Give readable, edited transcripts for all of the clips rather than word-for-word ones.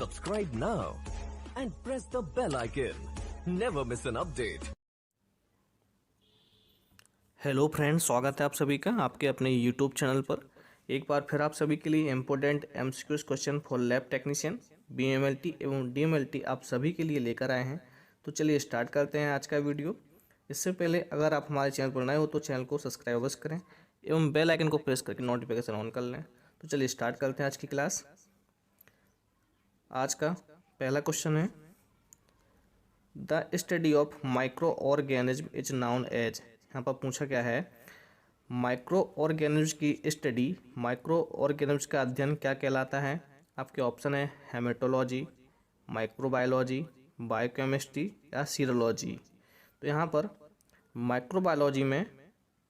Subscribe now and press the bell icon. Never miss an update. Hello friends, स्वागत है आप सभी का आपके अपने यूट्यूब चैनल पर। एक बार फिर आप सभी के लिए important MCQs question for lab technician BMLT एवं डीएमएलटी आप सभी के लिए लेकर आए हैं। तो चलिए स्टार्ट करते हैं आज का वीडियो। इससे पहले अगर आप हमारे चैनल पर नए हो तो चैनल को सब्सक्राइब अवश्य करें एवं बेल आइकन को प्रेस करके नोटिफिकेशन ऑन कर लें। तो चलिए स्टार्ट करते हैं आज की क्लास। आज का पहला क्वेश्चन है, the study of micro organism is known as. यहाँ पर पूछा क्या है, माइक्रो ऑर्गेनिज्म की स्टडी, माइक्रो ऑर्गेनिज्म का अध्ययन क्या कहलाता है। आपके ऑप्शन है हेमेटोलॉजी, माइक्रोबायोलॉजी, बायोकेमिस्ट्री या सीरोलॉजी। तो यहाँ पर माइक्रोबायोलॉजी में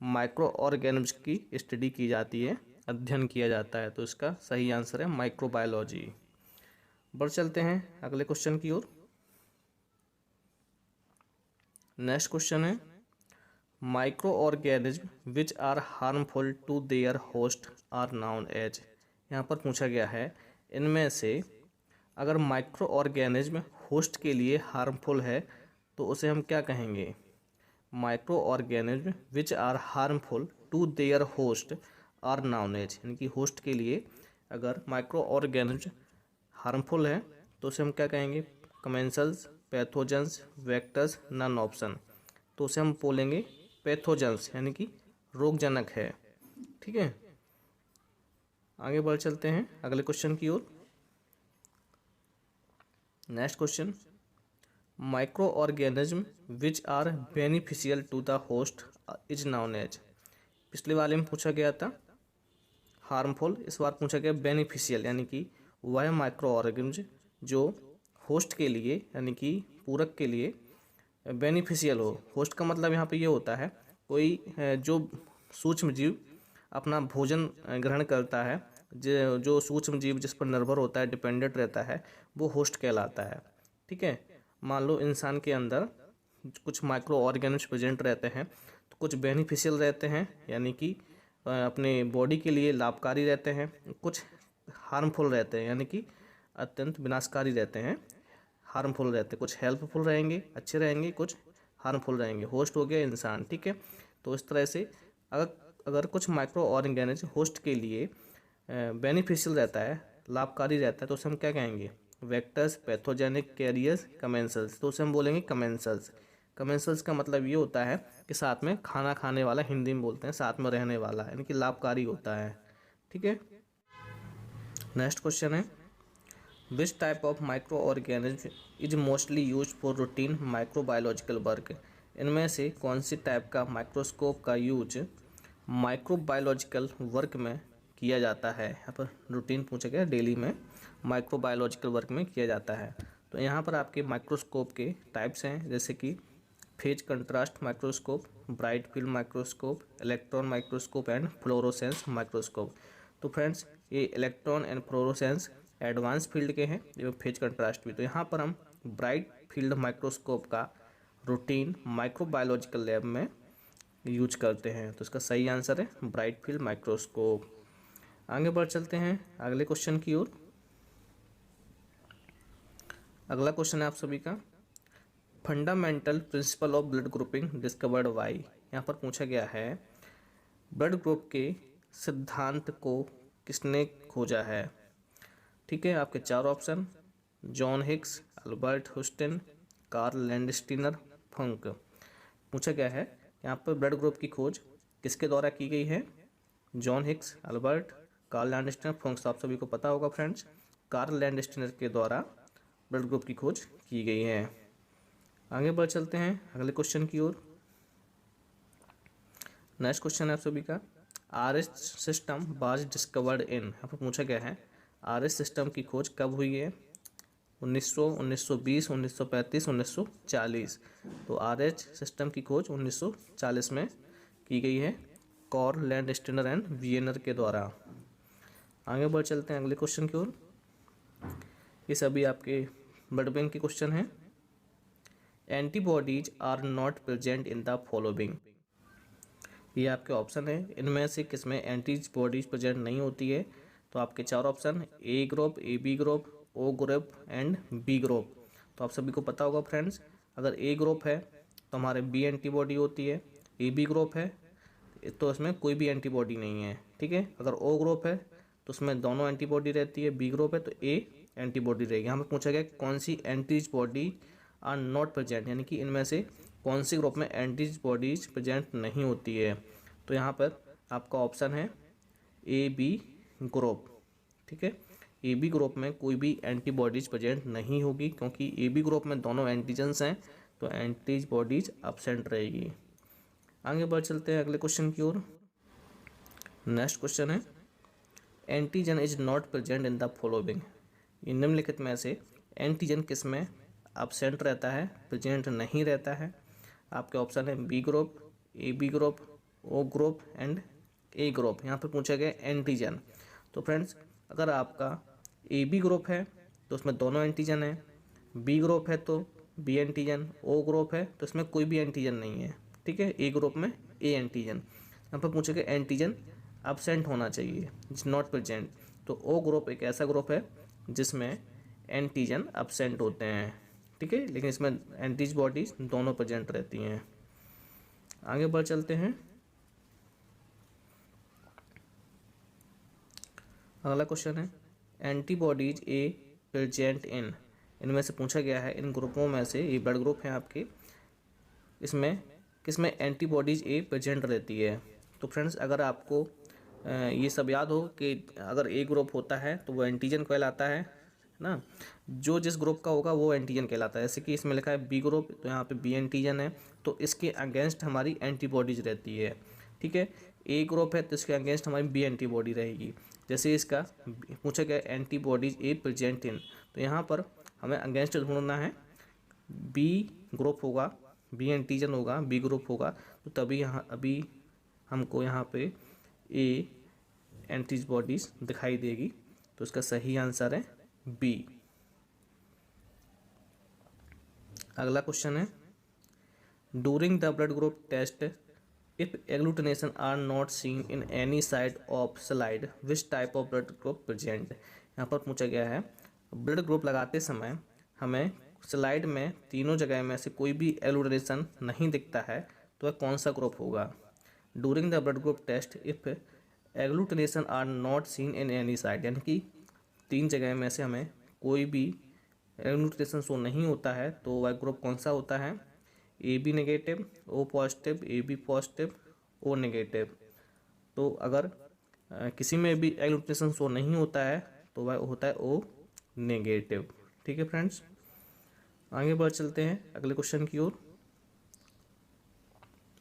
माइक्रो ऑर्गेनिज्म की स्टडी की जाती है, अध्ययन किया जाता है। तो इसका सही आंसर है माइक्रोबायोलॉजी। बढ़ चलते हैं अगले क्वेश्चन की ओर। नेक्स्ट क्वेश्चन है, micro organism which are harmful to their host are known as. यहाँ पर पूछा गया है, इनमें से अगर माइक्रो ऑर्गेनिज्म होस्ट के लिए हार्मफुल है तो उसे हम क्या कहेंगे। Micro organism which are harmful to their host are known as, यानी कि होस्ट के लिए अगर माइक्रो ऑर्गेनिज्म हार्मफुल है तो उसे हम क्या कहेंगे, कमेंसल्स, पैथोजेंस, वेक्टर्स, नन ऑप्शन। तो उसे हम बोलेंगे पैथोजेंस, यानी कि रोगजनक है। ठीक है, आगे बढ़ चलते हैं अगले क्वेश्चन की ओर। Next question, micro organism which are beneficial to the host is known as. पिछले वाले में पूछा गया था हार्मफुल, इस बार पूछा गया बेनिफिशियल, यानी कि वह माइक्रो ऑर्गेनिज्म जो होस्ट के लिए यानी कि पूरक के लिए बेनिफिशियल हो। होस्ट का मतलब यहाँ पे ये होता है कोई जो सूक्ष्म जीव अपना भोजन ग्रहण करता है, जो सूक्ष्म जीव जिस पर निर्भर होता है, डिपेंडेंट रहता है, वो होस्ट कहलाता है। ठीक है, मान लो इंसान के अंदर कुछ माइक्रो ऑर्गेनिज्म प्रेजेंट रहते हैं, तो कुछ बेनिफिशियल रहते हैं यानी कि अपने बॉडी के लिए लाभकारी रहते हैं, कुछ हार्मफुल रहते हैं यानी कि अत्यंत विनाशकारी रहते हैं। हार्मफुल रहते, कुछ हेल्पफुल रहेंगे, अच्छे रहेंगे, कुछ हार्मफुल रहेंगे। होस्ट हो गया इंसान। ठीक है, तो इस तरह से अगर कुछ माइक्रो ऑर्गेनिज्म होस्ट के लिए बेनिफिशियल रहता है, लाभकारी रहता है, तो उसे हम क्या कहेंगे, वेक्टर्स, पैथोजेनिक, कैरियर्स, कमेंसल्स। तो उसे हम बोलेंगे कमेंसल्स। कमेंसल्स का मतलब ये होता है कि साथ में खाना खाने वाला, हिंदी में बोलते हैं साथ में रहने वाला, यानी कि लाभकारी होता है। ठीक है, नेक्स्ट क्वेश्चन है, विच type of micro organism is mostly use for routine microbiological work. इनमें से कौन सी टाइप का माइक्रोस्कोप का यूज माइक्रोबायोलॉजिकल वर्क में किया जाता है। यहाँ पर रूटीन पूछा गया, डेली में माइक्रोबायोलॉजिकल वर्क में किया जाता है। तो यहाँ पर आपके माइक्रोस्कोप के टाइप्स हैं, जैसे कि phase contrast microscope, bright field microscope, electron microscope and fluorescence microscope. तो फ्रेंड्स, ये electron and fluorescence advance field के हैं एवं फेज कंट्रास्ट भी। तो यहाँ पर हम ब्राइट फील्ड माइक्रोस्कोप का रूटीन माइक्रोबायोलॉजिकल लैब में यूज करते हैं। तो इसका सही आंसर है ब्राइट फील्ड माइक्रोस्कोप। आगे बढ़ चलते हैं अगले क्वेश्चन की ओर। अगला क्वेश्चन है आप सभी का, fundamental principle of blood grouping discovered by. यहाँ पर पूछा गया है, ब्लड ग्रुप के सिद्धांत को किसने खोजा है। ठीक है, आपके चार option, John Higgs, Albert Huston, Karl Landsteiner, Funk. पूछा गया है यहाँ पर ब्लड ग्रुप की खोज किसके द्वारा की गई है, John Higgs, Albert, Karl Landsteiner, Funk. आप सभी को पता होगा फ्रेंड्स, कार्ल लैंडस्टीनर के द्वारा ब्लड ग्रुप की खोज की गई है। आगे बढ़ चलते हैं अगले क्वेश्चन की ओर। नेक्स्ट क्वेश्चन है आप सभी का, RS system was discovered in. यहाँ पर पूछा गया है आरएस सिस्टम की खोज कब हुई है, 1900, 1920, 1935, 1940। तो आरएस सिस्टम की खोज 1940 में की गई है, कार्ल लैंडस्टीनर एंड वियनर के द्वारा। आगे बढ़ चलते हैं अगले क्वेश्चन की ओर। ये सभी आपके ब्लड बैंक के क्वेश्चन हैं। Antibodies are not present in the following. ये आपके ऑप्शन है, इनमें से किसमें एंटीबॉडीज प्रेजेंट नहीं होती है। तो आपके चार option, A group, A B group, O group and B group. तो आप सभी को पता होगा फ्रेंड्स, अगर ए ग्रुप है तो हमारे बी एंटीबॉडी होती है, ए बी ग्रुप है तो इसमें कोई भी एंटीबॉडी नहीं है, ठीक है। अगर ओ ग्रुप है तो उसमें दोनों एंटीबॉडी रहती है, बी ग्रुप है तो ए एंटीबॉडी रहेगी। यहाँ पे पूछा गया कौन सी एंटीबॉडी आर नॉट प्रेजेंट, यानी कि इनमें से कौन सी ग्रुप में एंटीबॉडीज प्रेजेंट नहीं होती है। तो यहाँ पर आपका ऑप्शन है ए बी ग्रुप, ठीक है। ए बी ग्रुप में कोई भी एंटीबॉडीज प्रेजेंट नहीं होगी, क्योंकि ए बी ग्रुप में दोनों एंटीजन्स हैं तो एंटीबॉडीज एब्सेंट रहेगी। आगे बढ़ चलते हैं अगले क्वेश्चन की ओर। नेक्स्ट क्वेश्चन है antigen is not present in the following. ये निम्नलिखित में से एंटीजन किस में एब्सेंट रहता है, प्रेजेंट नहीं रहता है। आपके ऑप्शन है B group, A B group, O group and A group. यहाँ पर पूछा गया एंटीजन। तो फ्रेंड्स अगर आपका ए बी ग्रुप है तो उसमें दोनों एंटीजन है, बी ग्रुप है तो बी एंटीजन, ओ ग्रुप है तो इसमें कोई भी एंटीजन नहीं है, ठीक है। ए ग्रुप में ए एंटीजन। यहाँ पर पूछा गया एंटीजन एब्सेंट होना चाहिए, इज नॉट प्रेजेंट। तो ओ ग्रुप एक ऐसा ग्रुप है जिसमें एंटीजन एब्सेंट होते हैं, ठीक है, लेकिन इसमें एंटीबॉडीज दोनों प्रेजेंट रहती हैं। आगे बढ़ चलते हैं। अगला क्वेश्चन है एंटीबॉडीज ए प्रेजेंट इन। इनमें से पूछा गया है इन ग्रुपों में से, ये ब्लड ग्रुप हैं आपके, इसमें किसमें एंटीबॉडीज ए प्रेजेंट रहती है। तो फ्रेंड्स अगर आपको ये सब याद हो कि अगर ए ग्रुप होता है तो वो एंटीजन कहलाता है ना, जो जिस ग्रुप का होगा वो एंटीजन कहलाता है। जैसे कि इसमें लिखा है बी ग्रुप तो यहाँ पे बी एंटीजन है, तो इसके अगेंस्ट हमारी एंटीबॉडीज रहती है, ठीक है। ए ग्रुप है तो इसके अगेंस्ट हमारी बी एंटीबॉडी रहेगी। जैसे इसका पूछा गया एंटीबॉडीज ए प्रेजेंट इन, तो यहाँ पर हमें अगेंस्ट ढूंढना है, बी ग्रुप होगा, बी एंटीजन होगा, बी ग्रुप होगा, तो तभी यहाँ अभी हमको यहाँ पे ए एंटीबॉडीज दिखाई देगी। तो इसका सही आंसर है बी। अगला क्वेश्चन है during the blood group test if agglutination are not seen in any side of slide which type of blood group present. यहाँ पर पूछा गया है ब्लड ग्रुप लगाते समय हमें स्लाइड में तीनों जगह में से कोई भी एग्लूटिनेशन नहीं दिखता है तो वह कौन सा ग्रुप होगा। During the blood group test if agglutination are not seen in any side, यानी कि तीन जगह में से हमें कोई भी एग्लूटिनेशन शो नहीं होता है तो वह ग्रुप कौन सा होता है। A B negative, O positive, A B positive, O negative. तो अगर किसी में भी एग्लूटिनेशन शो नहीं होता है तो वह होता है ओ नेगेटिव, ठीक है फ्रेंड्स। आगे बढ़ चलते हैं अगले क्वेश्चन की ओर।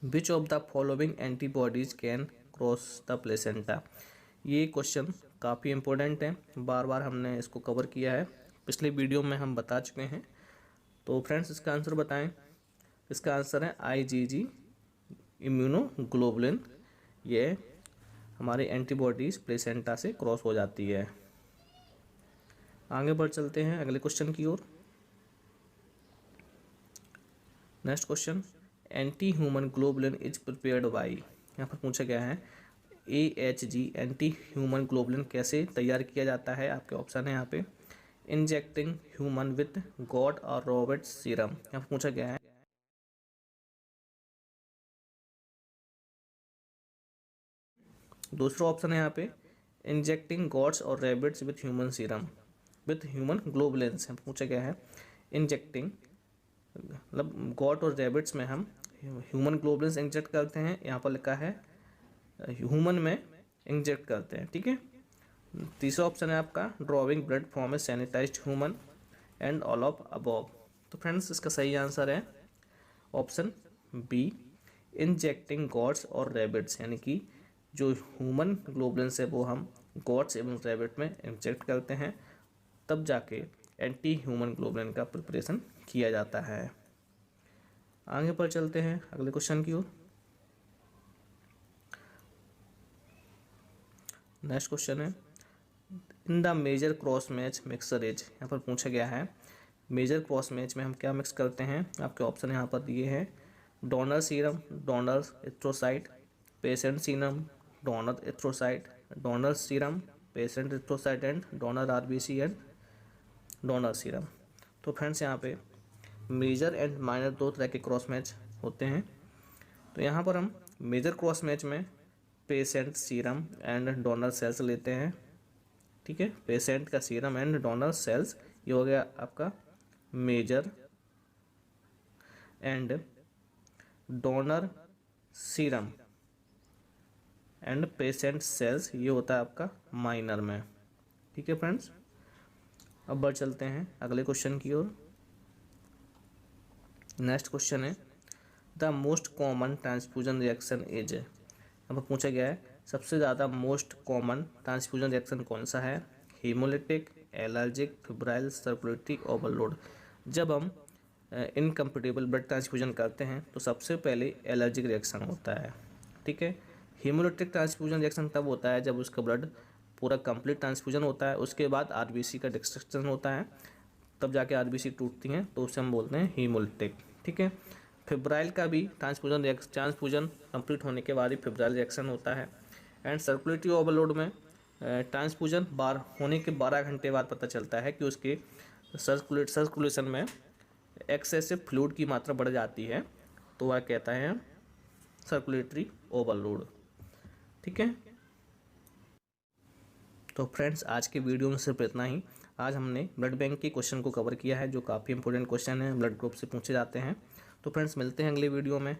Which of the following antibodies can cross the placenta. ये क्वेश्चन काफ़ी इंपॉर्टेंट है, बार बार हमने इसको कवर किया है, पिछले वीडियो में हम बता चुके हैं। तो फ्रेंड्स इसका आंसर बताएं। इसका आंसर है IgG इम्यूनोग्लोबुलिन। ये हमारे एंटीबॉडीज प्लेसेंटा से क्रॉस हो जाती है। आगे बढ़ चलते हैं अगले क्वेश्चन की ओर। Next question anti human globulin is prepared by. यहाँ पर पूछा गया है AHG एंटी ह्यूमन ग्लोबुलिन कैसे तैयार किया जाता है। आपके ऑप्शन है यहाँ पे इंजेक्टिंग ह्यूमन विथ गॉट और रॉबर्ट सीरम। यहाँ पर पूछा गया है दूसरा ऑप्शन है यहाँ पे इंजेक्टिंग गॉड्स और rabbits with human serum with human globulins. पूछा गया है इंजेक्टिंग मतलब गॉड और रैबिट्स में हम ह्यूमन ग्लोबुलिन्स इंजेक्ट करते हैं, यहाँ पर लिखा है ह्यूमन में इंजेक्ट करते हैं, ठीक है। तीसरा ऑप्शन है आपका drawing blood from A sanitised human and all of above. तो फ्रेंड्स इसका सही आंसर है ऑप्शन बी इंजेक्टिंग गॉड्स और रैबिट्स, यानी कि जो ह्यूमन ग्लोबुलिन्स है वो हम गॉड्स एवं रैबिट में इंजेक्ट करते हैं, तब जाके एंटी ह्यूमन ग्लोबुलिन का प्रिपरेशन किया जाता है। आगे पर चलते हैं अगले क्वेश्चन की ओर। नेक्स्ट क्वेश्चन है in the major cross match mixer as. यहाँ पर पूछा गया है मेजर क्रॉस मैच में हम क्या मिक्स करते हैं। आपके ऑप्शन यहाँ पर दिए हैं donor serum, donor erythrocyte, patient serum, donor erythrocyte, donor serum, patient erythrocyte and donor RBC and donor serum. तो फ्रेंड्स यहाँ पे मेजर एंड माइनर दो तरह के क्रॉस मैच होते हैं। तो यहाँ पर हम मेजर क्रॉस मैच में patient serum and donor cells लेते हैं, ठीक है। पेशेंट का सीरम एंड डोनर सेल्स, ये हो गया आपका major, and donor serum and patient cells ये होता है आपका माइनर में, ठीक है फ्रेंड्स। अब बढ़ चलते हैं अगले क्वेश्चन की ओर। नेक्स्ट क्वेश्चन है the most common transfusion reaction is. अब पूछा गया है सबसे ज़्यादा मोस्ट कॉमन ट्रांसफ्यूजन रिएक्शन कौन सा है, haemolytic, allergic, febrile, circulatory overload. जब हम इनकम्पेटिबल ब्लड ट्रांसफ्यूजन करते हैं तो सबसे पहले एलर्जिक रिएक्शन होता है, ठीक है। हीमोलिटिक ट्रांसफ्यूजन रिएक्शन तब होता है जब उसका ब्लड पूरा कंप्लीट ट्रांसफ्यूजन होता है, उसके बाद आरबीसी का डिस्ट्रक्शन होता है, तब जाके आरबीसी टूटती हैं, तो उसे हम बोलते हैं हीमोलिटिक, ठीक है। फिब्राइल का भी ट्रांसफ्यूजन कंप्लीट होने के बाद ही फिब्राइल रिएक्शन होता है। एंड सर्कुलेटरी ओवरलोड में ट्रांसफ्यूजन होने के 12 घंटे बाद पता चलता है कि उसके सर्कुलेशन में एक्सेसिव फ्लूइड की मात्रा बढ़ जाती है, तो वह कहता है सर्कुलेटरी ओवरलोड, ठीक है। तो फ्रेंड्स आज के वीडियो में सिर्फ इतना ही। आज हमने ब्लड बैंक के क्वेश्चन को कवर किया है जो काफ़ी इंपॉर्टेंट क्वेश्चन है, ब्लड ग्रुप से पूछे जाते हैं। तो फ्रेंड्स मिलते हैं अगले वीडियो में।